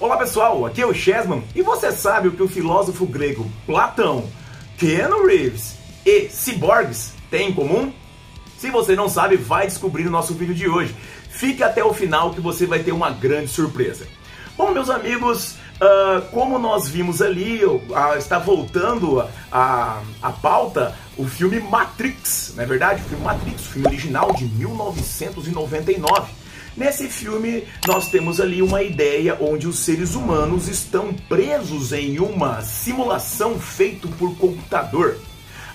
Olá pessoal, aqui é o Chessman e você sabe o que o filósofo grego Platão, Keanu Reeves e ciborgues têm em comum? Se você não sabe, vai descobrir no nosso vídeo de hoje. Fique até o final que você vai ter uma grande surpresa. Bom, meus amigos, como nós vimos ali, está voltando a pauta o filme Matrix, não é verdade? O filme Matrix, o filme original de 1999. Nesse filme, nós temos ali uma ideia onde os seres humanos estão presos em uma simulação feita por computador.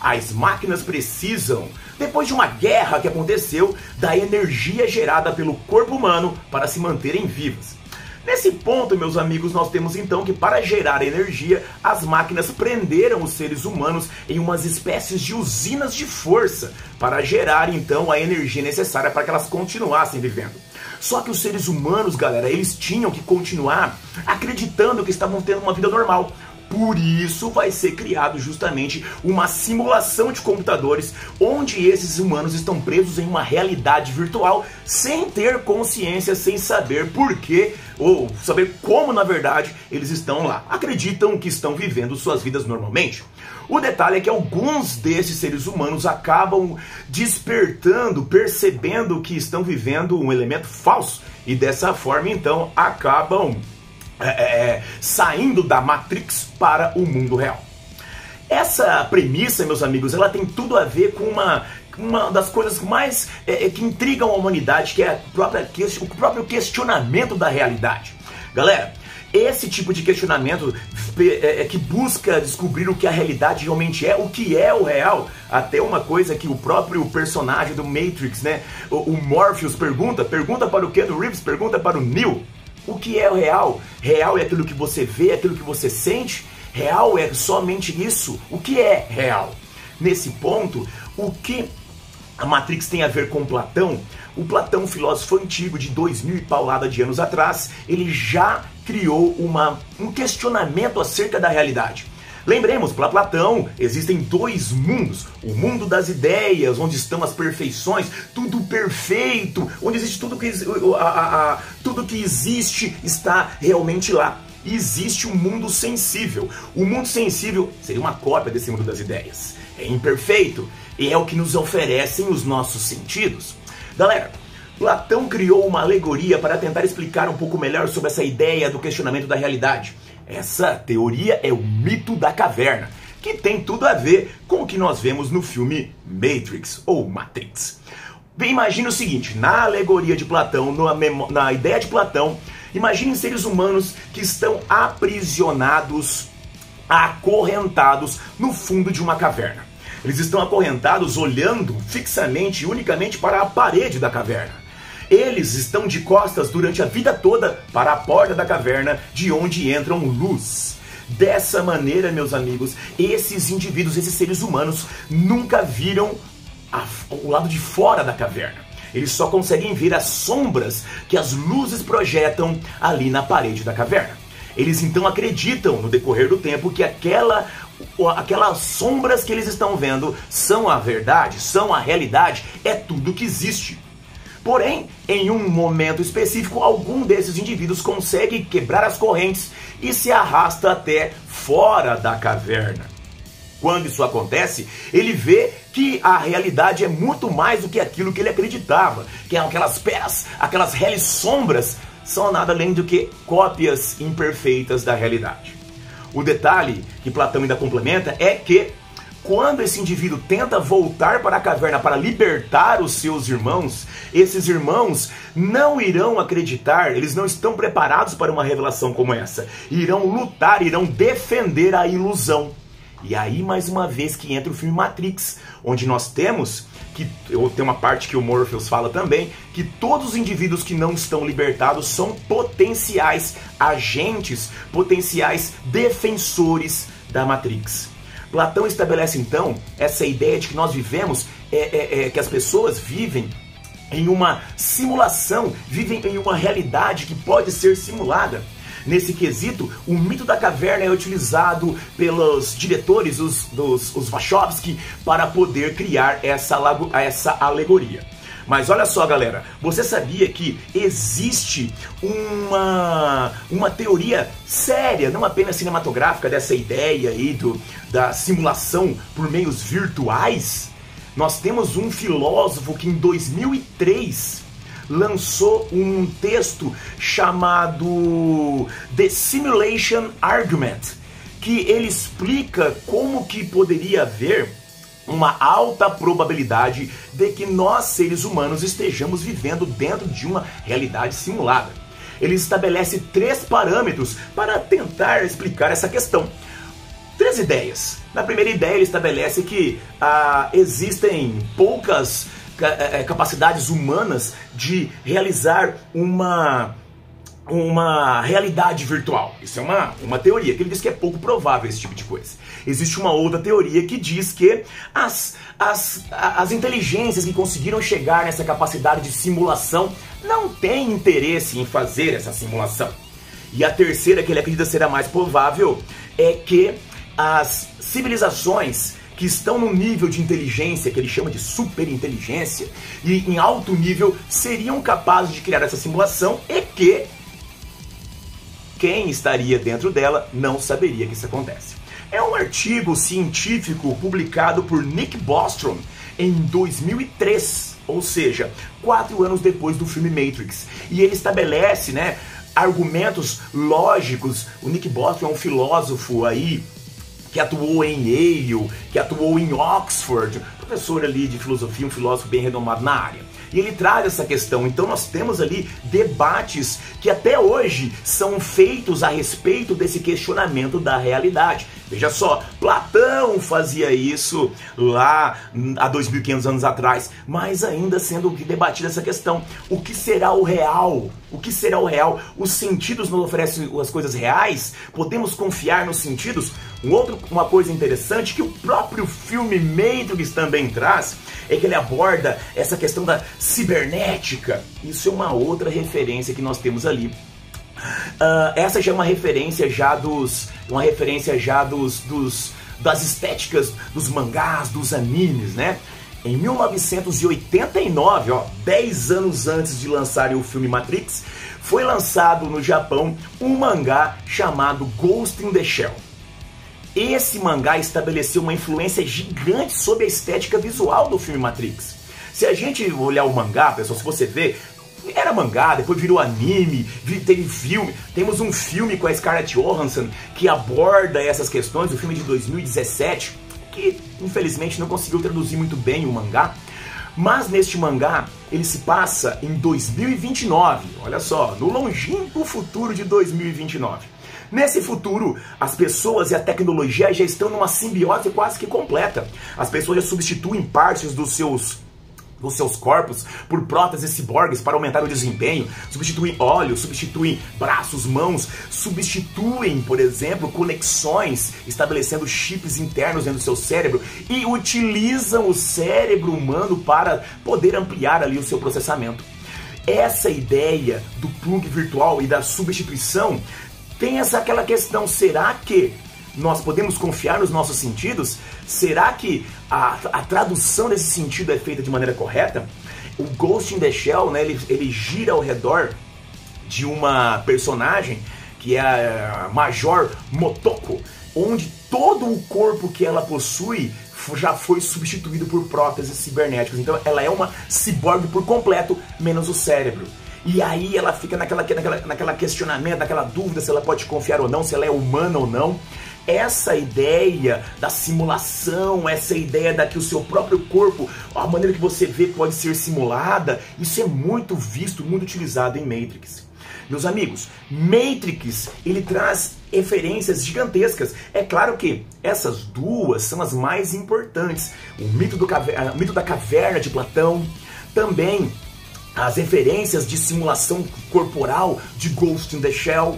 As máquinas precisam, depois de uma guerra que aconteceu, da energia gerada pelo corpo humano para se manterem vivas. Nesse ponto, meus amigos, nós temos então que para gerar energia, as máquinas prenderam os seres humanos em umas espécies de usinas de força para gerar então a energia necessária para que elas continuassem vivendo. Só que os seres humanos, galera, eles tinham que continuar acreditando que estavam tendo uma vida normal. Por isso vai ser criado justamente uma simulação de computadores onde esses humanos estão presos em uma realidade virtual sem ter consciência, sem saber por quê ou saber como na verdade eles estão lá. Acreditam que estão vivendo suas vidas normalmente. O detalhe é que alguns desses seres humanos acabam despertando, percebendo que estão vivendo um elemento falso e dessa forma então acabam saindo da Matrix para o mundo real. Essa premissa, meus amigos, ela tem tudo a ver com uma das coisas mais que intrigam a humanidade, que é o próprio questionamento da realidade. Galera, esse tipo de questionamento que busca descobrir o que a realidade realmente é, o que é o real, até uma coisa que o próprio personagem do Matrix, né, o Morpheus pergunta para o Keanu Reeves, pergunta para o Neo. O que é o real? Real é aquilo que você vê, aquilo que você sente? Real é somente isso? O que é real? Nesse ponto, o que a Matrix tem a ver com Platão? O Platão, filósofo antigo de 2000 e paulada de anos atrás, ele já criou um questionamento acerca da realidade. Lembremos, para Platão, existem dois mundos. O mundo das ideias, onde estão as perfeições, tudo perfeito, onde existe tudo que existe está realmente lá. E existe um mundo sensível. O mundo sensível seria uma cópia desse mundo das ideias. É imperfeito e é o que nos oferecem os nossos sentidos. Galera, Platão criou uma alegoria para tentar explicar um pouco melhor sobre essa ideia do questionamento da realidade. Essa teoria é o mito da caverna, que tem tudo a ver com o que nós vemos no filme Matrix, ou Matrix. Bem, imagine o seguinte, na alegoria de Platão, na ideia de Platão, imagine seres humanos que estão aprisionados, acorrentados no fundo de uma caverna. Eles estão acorrentados olhando fixamente e unicamente para a parede da caverna. Eles estão de costas durante a vida toda para a porta da caverna, de onde entram luz. Dessa maneira, meus amigos, esses indivíduos, esses seres humanos, nunca viram o lado de fora da caverna. Eles só conseguem ver as sombras que as luzes projetam ali na parede da caverna. Eles então acreditam, no decorrer do tempo, que aquelas sombras que eles estão vendo são a verdade, são a realidade, é tudo que existe. Porém, em um momento específico, algum desses indivíduos consegue quebrar as correntes e se arrasta até fora da caverna. Quando isso acontece, ele vê que a realidade é muito mais do que aquilo que ele acreditava, que aquelas pedras, aquelas reais sombras, são nada além do que cópias imperfeitas da realidade. O detalhe que Platão ainda complementa é que quando esse indivíduo tenta voltar para a caverna para libertar os seus irmãos, esses irmãos não irão acreditar, eles não estão preparados para uma revelação como essa. Irão lutar, irão defender a ilusão. E aí, mais uma vez, que entra o filme Matrix, onde nós temos, tem uma parte que o Morpheus fala também, que todos os indivíduos que não estão libertados são potenciais agentes, potenciais defensores da Matrix. Platão estabelece então essa ideia de que nós vivemos, que as pessoas vivem em uma simulação, vivem em uma realidade que pode ser simulada. Nesse quesito, o mito da caverna é utilizado pelos diretores, os Wachowski, para poder criar essa alegoria. Mas olha só, galera, você sabia que existe uma teoria séria, não apenas cinematográfica, dessa ideia aí da simulação por meios virtuais? Nós temos um filósofo que em 2003 lançou um texto chamado The Simulation Argument, que ele explica como que poderia haver uma alta probabilidade de que nós, seres humanos, estejamos vivendo dentro de uma realidade simulada. Ele estabelece 3 parâmetros para tentar explicar essa questão. 3 ideias. Na primeira ideia, ele estabelece que existem poucas capacidades humanas de realizar uma realidade virtual. Isso é uma teoria, que ele diz que é pouco provável esse tipo de coisa. Existe uma outra teoria que diz que as inteligências que conseguiram chegar nessa capacidade de simulação não têm interesse em fazer essa simulação. E a terceira, que ele acredita ser a mais provável, é que as civilizações que estão no nível de inteligência, que ele chama de superinteligência, e em alto nível, seriam capazes de criar essa simulação e que quem estaria dentro dela não saberia que isso acontece. É um artigo científico publicado por Nick Bostrom em 2003, ou seja, 4 anos depois do filme Matrix. E ele estabelece, argumentos lógicos. O Nick Bostrom é um filósofo aí que atuou em Yale, que atuou em Oxford, professor ali de filosofia, um filósofo bem renomado na área. E ele traz essa questão. Então nós temos ali debates que até hoje são feitos a respeito desse questionamento da realidade. Veja só, Platão fazia isso lá há 2.500 anos atrás, mas ainda sendo debatida essa questão. O que será o real? O que será o real? Os sentidos nos oferecem as coisas reais? Podemos confiar nos sentidos? Uma coisa interessante que o próprio filme Matrix também traz é que ele aborda essa questão da cibernética. Isso é uma outra referência que nós temos ali. Essa já é uma referência das estéticas dos mangás, dos animes, né? Em 1989, 10 anos antes de lançarem o filme Matrix, foi lançado no Japão um mangá chamado Ghost in the Shell. Esse mangá estabeleceu uma influência gigante sobre a estética visual do filme Matrix. Se a gente olhar o mangá, pessoal, se você ver, era mangá, depois virou anime, teve filme. Temos um filme com a Scarlett Johansson que aborda essas questões, o filme de 2017, que infelizmente não conseguiu traduzir muito bem o mangá. Mas neste mangá, ele se passa em 2029, olha só, no longínquo futuro de 2029. Nesse futuro, as pessoas e a tecnologia já estão numa simbiose quase que completa. As pessoas já substituem partes dos seus corpos por próteses ciborgues para aumentar o desempenho, substituem olhos, substituem braços, mãos, substituem, por exemplo, conexões, estabelecendo chips internos dentro do seu cérebro e utilizam o cérebro humano para poder ampliar ali o seu processamento. Essa ideia do plug virtual e da substituição tem aquela questão, será que nós podemos confiar nos nossos sentidos? Será que a tradução desse sentido é feita de maneira correta? O Ghost in the Shell, ele gira ao redor de uma personagem que é a Major Motoko, onde todo o corpo que ela possui já foi substituído por próteses cibernéticas. Então ela é uma ciborgue por completo, menos o cérebro. E aí ela fica naquela questionamento, naquela dúvida se ela pode confiar ou não, se ela é humana ou não. Essa ideia da simulação, essa ideia da que o seu próprio corpo, a maneira que você vê pode ser simulada, isso é muito visto, muito utilizado em Matrix. Meus amigos, Matrix, ele traz referências gigantescas. É claro que essas duas são as mais importantes. O mito da caverna de Platão, também as referências de simulação corporal de Ghost in the Shell.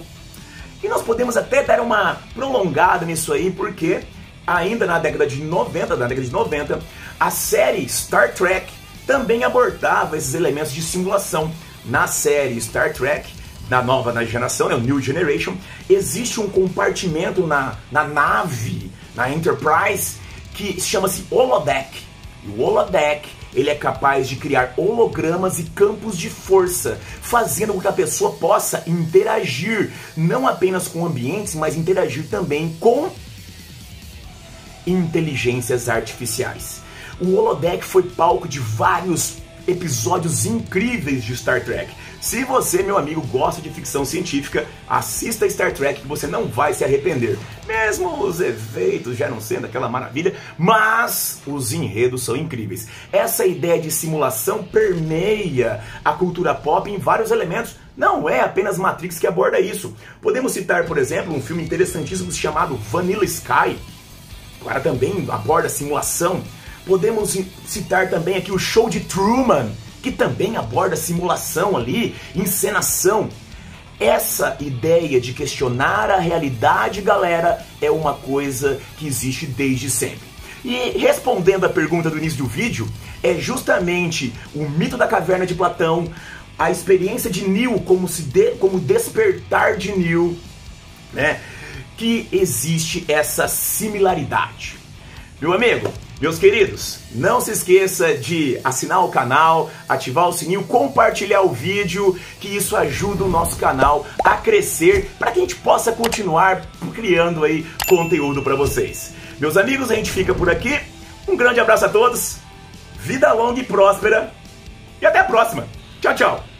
E nós podemos até dar uma prolongada nisso aí, porque ainda na década de 90, a série Star Trek também abordava esses elementos de simulação. Na série Star Trek, na geração, o New Generation, existe um compartimento na nave, na Enterprise, que chama-se holodeck. E o holodeck ele é capaz de criar hologramas e campos de força, fazendo com que a pessoa possa interagir, não apenas com ambientes, mas interagir também com inteligências artificiais. O holodeck foi palco de vários episódios incríveis de Star Trek. Se você, meu amigo, gosta de ficção científica, assista Star Trek que você não vai se arrepender. Mesmo os efeitos já não sendo aquela maravilha, mas os enredos são incríveis. Essa ideia de simulação permeia a cultura pop em vários elementos. Não é apenas Matrix que aborda isso. Podemos citar, por exemplo, um filme interessantíssimo chamado Vanilla Sky. Agora também aborda simulação. Podemos citar também aqui o Show de Truman, que também aborda simulação ali, encenação. Essa ideia de questionar a realidade, galera, é uma coisa que existe desde sempre. E respondendo a pergunta do início do vídeo, é justamente o mito da caverna de Platão, a experiência de Neo como despertar de Neo, né, que existe essa similaridade. Meu amigo, meus queridos, não se esqueça de assinar o canal, ativar o sininho, compartilhar o vídeo, que isso ajuda o nosso canal a crescer para que a gente possa continuar criando aí conteúdo para vocês. Meus amigos, a gente fica por aqui. Um grande abraço a todos, vida longa e próspera e até a próxima. Tchau, tchau.